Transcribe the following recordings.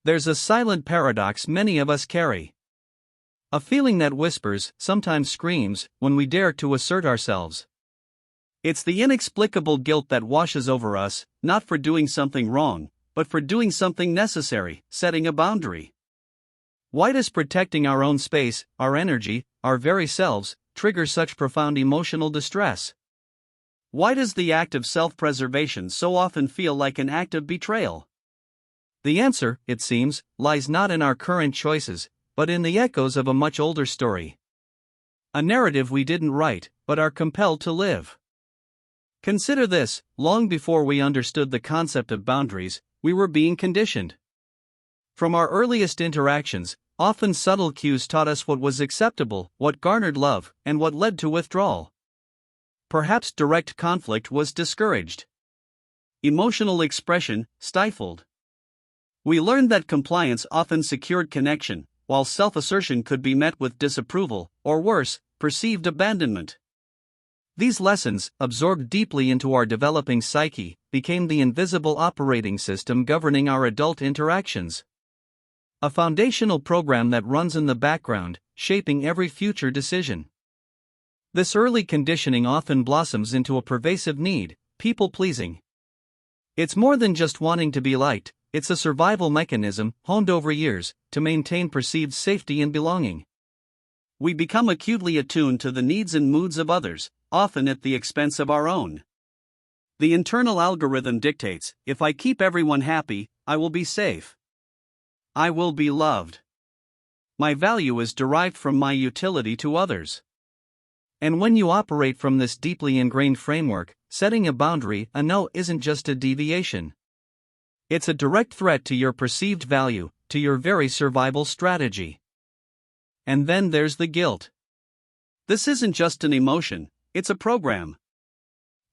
There's a silent paradox many of us carry. A feeling that whispers, sometimes screams, when we dare to assert ourselves. It's the inexplicable guilt that washes over us, not for doing something wrong, but for doing something necessary, setting a boundary. Why does protecting our own space, our energy, our very selves, trigger such profound emotional distress? Why does the act of self-preservation so often feel like an act of betrayal? The answer, it seems, lies not in our current choices, but in the echoes of a much older story. A narrative we didn't write, but are compelled to live. Consider this: long before we understood the concept of boundaries, we were being conditioned. From our earliest interactions, often subtle cues taught us what was acceptable, what garnered love, and what led to withdrawal. Perhaps direct conflict was discouraged. Emotional expression, stifled. We learned that compliance often secured connection, while self-assertion could be met with disapproval, or worse, perceived abandonment. These lessons, absorbed deeply into our developing psyche, became the invisible operating system governing our adult interactions. A foundational program that runs in the background, shaping every future decision. This early conditioning often blossoms into a pervasive need, people-pleasing. It's more than just wanting to be liked, it's a survival mechanism, honed over years, to maintain perceived safety and belonging. We become acutely attuned to the needs and moods of others, often at the expense of our own. The internal algorithm dictates, if I keep everyone happy, I will be safe. I will be loved. My value is derived from my utility to others. And when you operate from this deeply ingrained framework, setting a boundary, a no, isn't just a deviation. It's a direct threat to your perceived value, to your very survival strategy. And then there's the guilt. This isn't just an emotion, it's a program.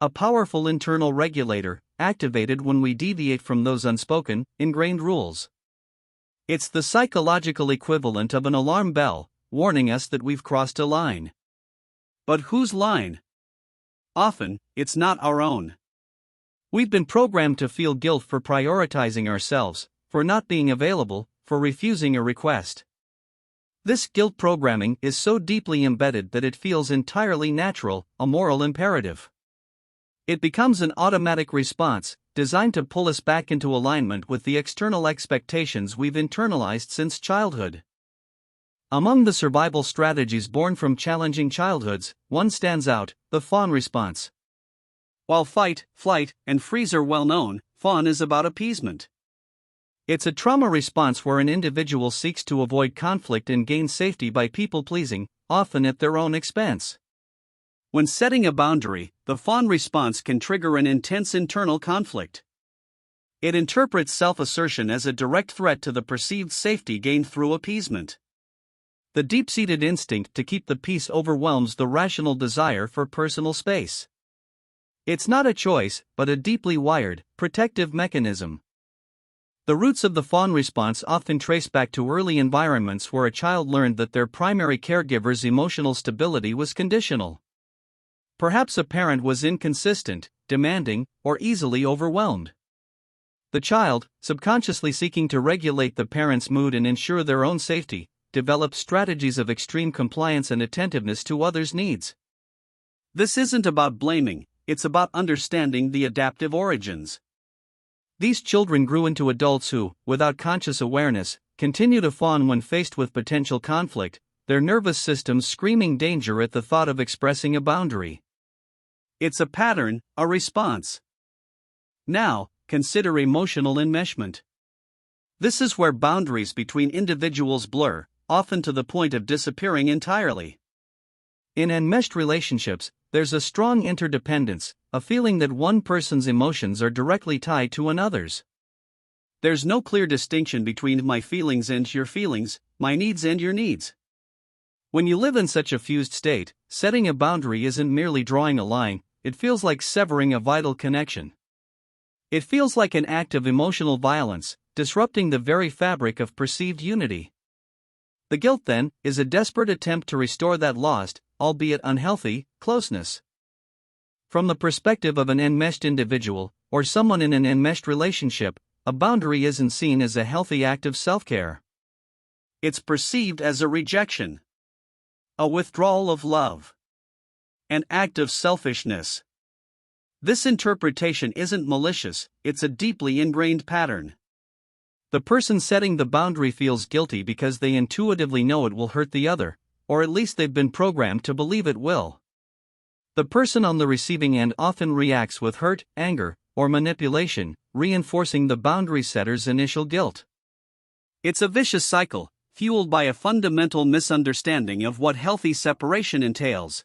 A powerful internal regulator, activated when we deviate from those unspoken, ingrained rules. It's the psychological equivalent of an alarm bell, warning us that we've crossed a line. But whose line? Often, it's not our own. We've been programmed to feel guilt for prioritizing ourselves, for not being available, for refusing a request. This guilt programming is so deeply embedded that it feels entirely natural, a moral imperative. It becomes an automatic response, designed to pull us back into alignment with the external expectations we've internalized since childhood. Among the survival strategies born from challenging childhoods, one stands out: the fawn response. While fight, flight, and freeze are well known, fawn is about appeasement. It's a trauma response where an individual seeks to avoid conflict and gain safety by people-pleasing, often at their own expense. When setting a boundary, the fawn response can trigger an intense internal conflict. It interprets self-assertion as a direct threat to the perceived safety gained through appeasement. The deep-seated instinct to keep the peace overwhelms the rational desire for personal space. It's not a choice, but a deeply wired, protective mechanism. The roots of the fawn response often trace back to early environments where a child learned that their primary caregiver's emotional stability was conditional. Perhaps a parent was inconsistent, demanding, or easily overwhelmed. The child, subconsciously seeking to regulate the parent's mood and ensure their own safety, developed strategies of extreme compliance and attentiveness to others' needs. This isn't about blaming, it's about understanding the adaptive origins. These children grew into adults who, without conscious awareness, continue to fawn when faced with potential conflict, their nervous systems screaming danger at the thought of expressing a boundary. It's a pattern, a response. Now, consider emotional enmeshment. This is where boundaries between individuals blur, often to the point of disappearing entirely. In enmeshed relationships, there's a strong interdependence, a feeling that one person's emotions are directly tied to another's. There's no clear distinction between my feelings and your feelings, my needs and your needs. When you live in such a fused state, setting a boundary isn't merely drawing a line, it feels like severing a vital connection. It feels like an act of emotional violence, disrupting the very fabric of perceived unity. The guilt, then, is a desperate attempt to restore that lost, albeit unhealthy, closeness. From the perspective of an enmeshed individual, or someone in an enmeshed relationship, a boundary isn't seen as a healthy act of self-care. It's perceived as a rejection, a withdrawal of love, an act of selfishness. This interpretation isn't malicious, it's a deeply ingrained pattern. The person setting the boundary feels guilty because they intuitively know it will hurt the other, or at least they've been programmed to believe it will. The person on the receiving end often reacts with hurt, anger, or manipulation, reinforcing the boundary setter's initial guilt. It's a vicious cycle, fueled by a fundamental misunderstanding of what healthy separation entails.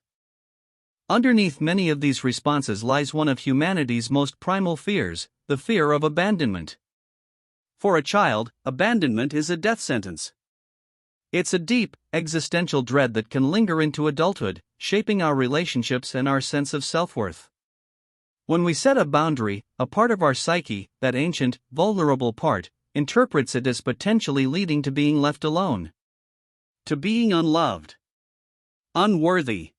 Underneath many of these responses lies one of humanity's most primal fears, the fear of abandonment. For a child, abandonment is a death sentence. It's a deep, existential dread that can linger into adulthood, shaping our relationships and our sense of self-worth. When we set a boundary, a part of our psyche, that ancient, vulnerable part, interprets it as potentially leading to being left alone, to being unloved, unworthy.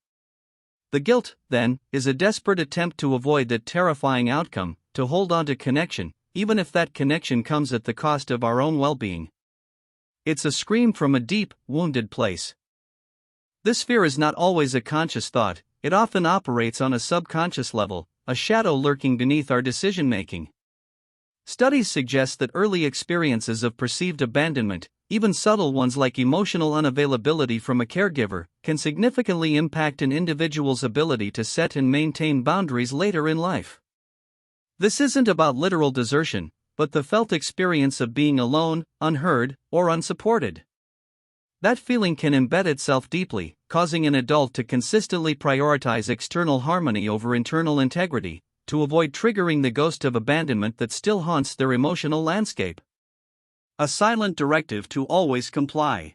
The guilt, then, is a desperate attempt to avoid that terrifying outcome, to hold on to connection, even if that connection comes at the cost of our own well-being. It's a scream from a deep, wounded place. This fear is not always a conscious thought, it often operates on a subconscious level, a shadow lurking beneath our decision-making. Studies suggest that early experiences of perceived abandonment, even subtle ones like emotional unavailability from a caregiver, can significantly impact an individual's ability to set and maintain boundaries later in life. This isn't about literal desertion, but the felt experience of being alone, unheard, or unsupported. That feeling can embed itself deeply, causing an adult to consistently prioritize external harmony over internal integrity, to avoid triggering the ghost of abandonment that still haunts their emotional landscape. A silent directive to always comply.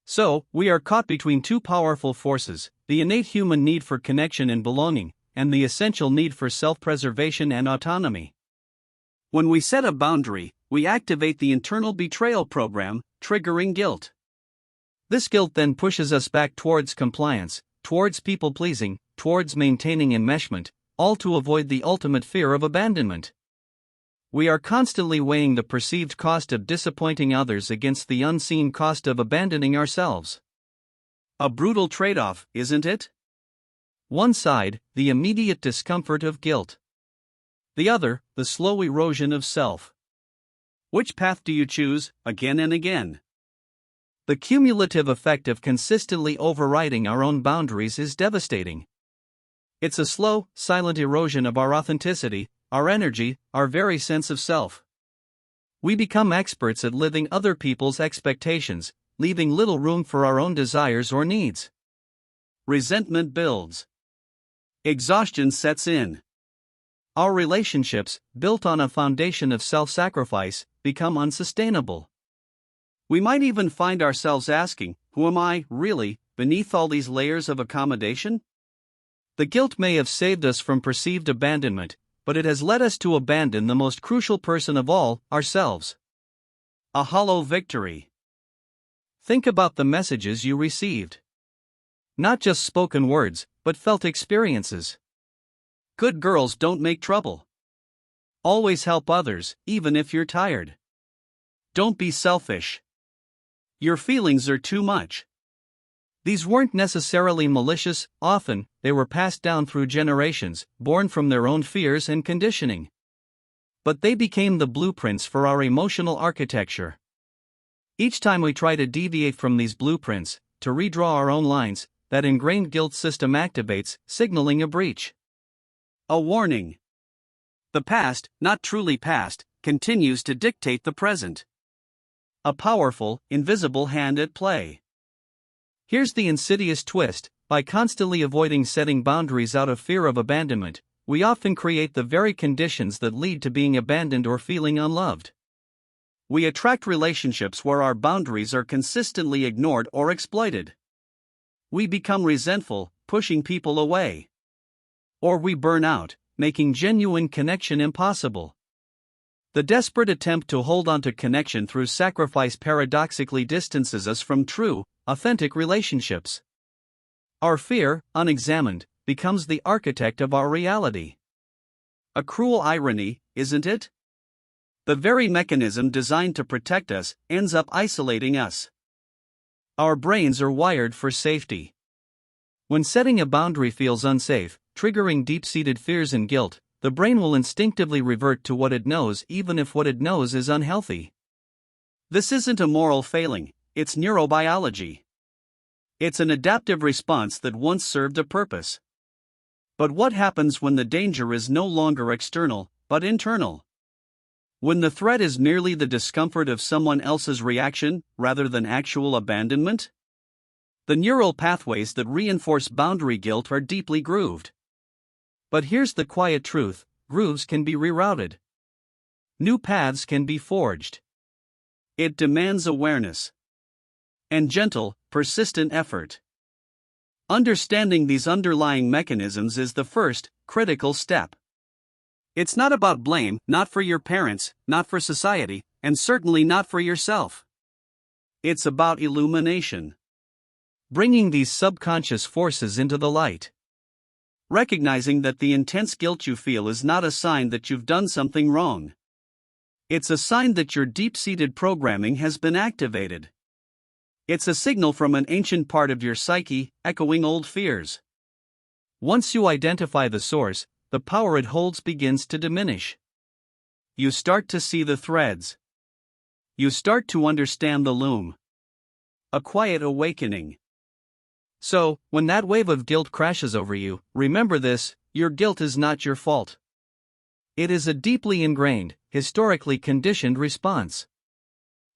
So, we are caught between two powerful forces, the innate human need for connection and belonging, and the essential need for self-preservation and autonomy. When we set a boundary, we activate the internal betrayal program, triggering guilt. This guilt then pushes us back towards compliance, towards people-pleasing, towards maintaining enmeshment, all to avoid the ultimate fear of abandonment. We are constantly weighing the perceived cost of disappointing others against the unseen cost of abandoning ourselves. A brutal trade-off, isn't it? One side, the immediate discomfort of guilt. The other, the slow erosion of self. Which path do you choose, again and again? The cumulative effect of consistently overriding our own boundaries is devastating. It's a slow, silent erosion of our authenticity, our energy, our very sense of self. We become experts at living other people's expectations, leaving little room for our own desires or needs. Resentment builds. Exhaustion sets in. Our relationships, built on a foundation of self-sacrifice, become unsustainable. We might even find ourselves asking, who am I, really, beneath all these layers of accommodation? The guilt may have saved us from perceived abandonment, but it has led us to abandon the most crucial person of all, ourselves. A hollow victory. Think about the messages you received. Not just spoken words, but felt experiences. Good girls don't make trouble. Always help others, even if you're tired. Don't be selfish. Your feelings are too much. These weren't necessarily malicious, often, they were passed down through generations, born from their own fears and conditioning. But they became the blueprints for our emotional architecture. Each time we try to deviate from these blueprints, to redraw our own lines, that ingrained guilt system activates, signaling a breach. A warning. The past, not truly past, continues to dictate the present. A powerful, invisible hand at play. Here's the insidious twist: by constantly avoiding setting boundaries out of fear of abandonment, we often create the very conditions that lead to being abandoned or feeling unloved. We attract relationships where our boundaries are consistently ignored or exploited. We become resentful, pushing people away. Or we burn out, making genuine connection impossible. The desperate attempt to hold on to connection through sacrifice paradoxically distances us from true, authentic relationships. Our fear, unexamined, becomes the architect of our reality. A cruel irony, isn't it? The very mechanism designed to protect us ends up isolating us. Our brains are wired for safety. When setting a boundary feels unsafe, triggering deep-seated fears and guilt, the brain will instinctively revert to what it knows even if what it knows is unhealthy. This isn't a moral failing, it's neurobiology. It's an adaptive response that once served a purpose. But what happens when the danger is no longer external, but internal? When the threat is merely the discomfort of someone else's reaction, rather than actual abandonment? The neural pathways that reinforce boundary guilt are deeply grooved. But here's the quiet truth: grooves can be rerouted. New paths can be forged. It demands awareness and gentle, persistent effort. Understanding these underlying mechanisms is the first, critical step. It's not about blame, not for your parents, not for society, and certainly not for yourself. It's about illumination. Bringing these subconscious forces into the light. Recognizing that the intense guilt you feel is not a sign that you've done something wrong. It's a sign that your deep-seated programming has been activated. It's a signal from an ancient part of your psyche, echoing old fears. Once you identify the source, the power it holds begins to diminish. You start to see the threads. You start to understand the loom. A quiet awakening. So, when that wave of guilt crashes over you, remember this: your guilt is not your fault. It is a deeply ingrained, historically conditioned response.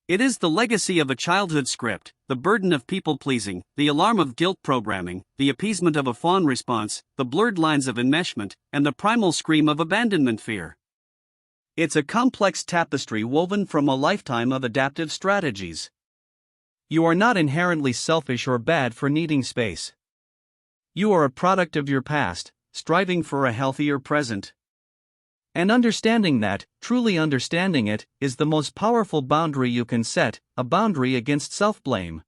It is the legacy of a childhood script, the burden of people-pleasing, the alarm of guilt programming, the appeasement of a fawn response, the blurred lines of enmeshment, and the primal scream of abandonment fear. It's a complex tapestry woven from a lifetime of adaptive strategies. You are not inherently selfish or bad for needing space. You are a product of your past, striving for a healthier present. And understanding that, truly understanding it, is the most powerful boundary you can set, a boundary against self-blame.